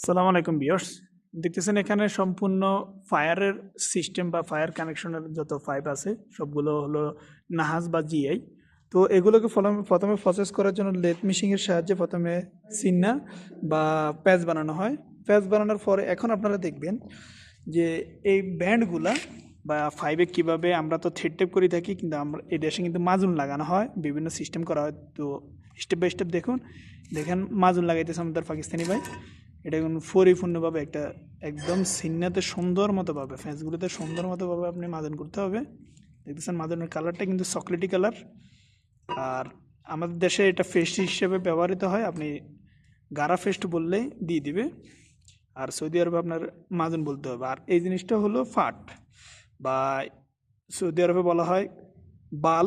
সালাম আলাইকুম ভিউয়ার্স, দেখতেছেন এখানে সম্পূর্ণ ফায়ারের সিস্টেম বা ফায়ার কানেকশনের যত পাইপ আছে সবগুলো হলো নাহাস বা জিআই। তো এগুলোকে প্রথমে প্রসেস করার জন্য লেথ মেশিনের সাহায্যে প্রথমে সিন্না বা প্যাচ বানানো হয়। প্যাচ বানানোর পরে এখন আপনারা দেখবেন যে এই ব্যান্ডগুলা বা ফাইবে কিভাবে আমরা তো থ্রেড টেপ করে থাকি, কিন্তু আমরা এই দেশে কিন্তু মাজুন লাগানো হয়, বিভিন্ন সিস্টেম করা হয়। তো স্টেপ বাই স্টেপ দেখেন মাজুন লাগাইতেছে আমাদের পাকিস্তানি ভাই। এটা এখন পরিপূর্ণভাবে একটা একদম সিন্নাতে সুন্দর মতোভাবে ফ্যান্সগুলোতে সুন্দর মতোভাবে আপনি মাজন করতে হবে। দেখতেছেন মাজনের কালারটা কিন্তু চকলেটি কালার। আর আমাদের দেশে এটা ফেস্ট হিসেবে ব্যবহৃত হয়, আপনি গারা ফেস্ট বললেই দিয়ে দিবে। আর সৌদি আরবে আপনার মাজুন বলতে হবে। আর এই জিনিসটা হলো ফাট, বা সৌদি আরবে বলা হয় বাল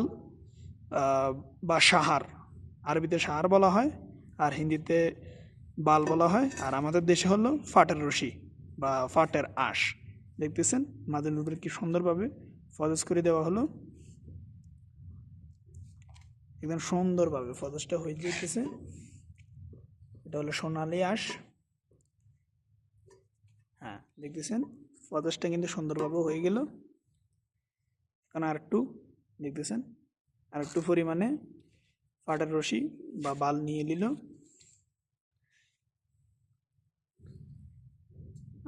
বা সাহার। আরবিতে সাহার বলা হয়, আর হিন্দিতে বাল বলা হয়। আর আমাদের দেশে হলো ফাটের রশি বা ফাটের আঁশ। দেখতেছেন মাজুনের উপরে কি সুন্দরভাবে ফজস করে দেওয়া হলো, একদম সুন্দরভাবে ফজসটা হয়ে যেতেছে। এটা হলো সোনালি আঁশ। হ্যাঁ, দেখতেছেন ফজসটা কিন্তু সুন্দরভাবে হয়ে গেল। এখন আর একটু দেখতেছেন, আর একটু পরিমাণে ফাটের রশি বা বাল নিয়ে নিল,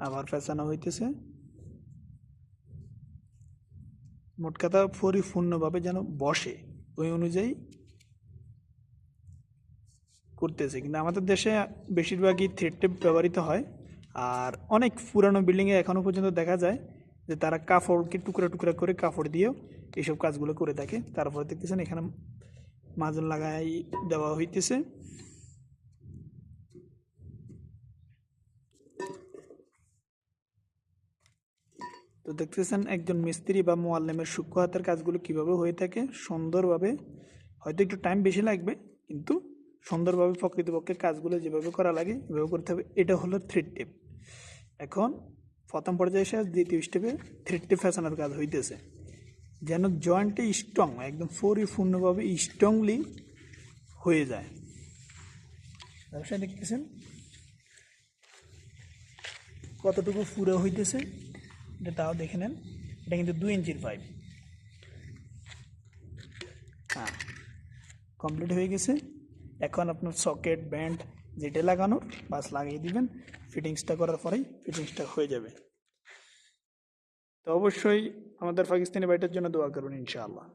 আবার ফেসানো হইতেছে। মোট কথা পরিপূর্ণভাবে যেন বসে ওই অনুযায়ী করতেছে। কিন্তু আমাদের দেশে বেশিরভাগই থ্রেড টেপ ব্যবহৃত হয়। আর অনেক পুরানো বিল্ডিংয়ে এখনও পর্যন্ত দেখা যায় যে তারা কাপড়কে টুকরা টুকরা করে কাপড় দিয়েও এইসব কাজগুলো করে থাকে। তারপরে দেখতেছেন এখানে মাজন লাগাই দেওয়া হইতেছে। তো দেখতেছেন একজন মিস্ত্রি বা মোয়াল্লেমের সূক্ষ্ম হাতের কাজগুলো কিভাবে হয়ে থাকে সুন্দরভাবে। হয়তো একটু টাইম বেশি লাগবে, কিন্তু সুন্দরভাবে প্রকৃতপক্ষে কাজগুলো যেভাবে করা লাগে এভাবে করতে হবে। এটা হলো থ্রেড টেপ। এখন প্রথম পর্যায়ে এসে দ্বিতীয় স্টেপে থ্রেড টেপ ফ্যাশনের কাজ হইতেছে, যেন জয়েন্টে স্ট্রং একদম পরিপূর্ণভাবে স্ট্রংলি হয়ে যায়। ব্যবসায় দেখতেছেন কতটুকু পুরো হইতেছে, এটা তাও দেখে নেন। এটা কিন্তু 2 ইঞ্চির পাইপ। হ্যাঁ, কমপ্লিট হয়ে গেছে। এখন আপনার সকেট ব্যান্ড যেটা লাগানোর বাস লাগিয়ে দিবেন। ফিটিংসটা করার পরেই ফিটিংসটা হয়ে যাবে। তো অবশ্যই আমাদের পাকিস্তানি ভাইটার জন্য দোয়া করুন ইনশাআল্লাহ।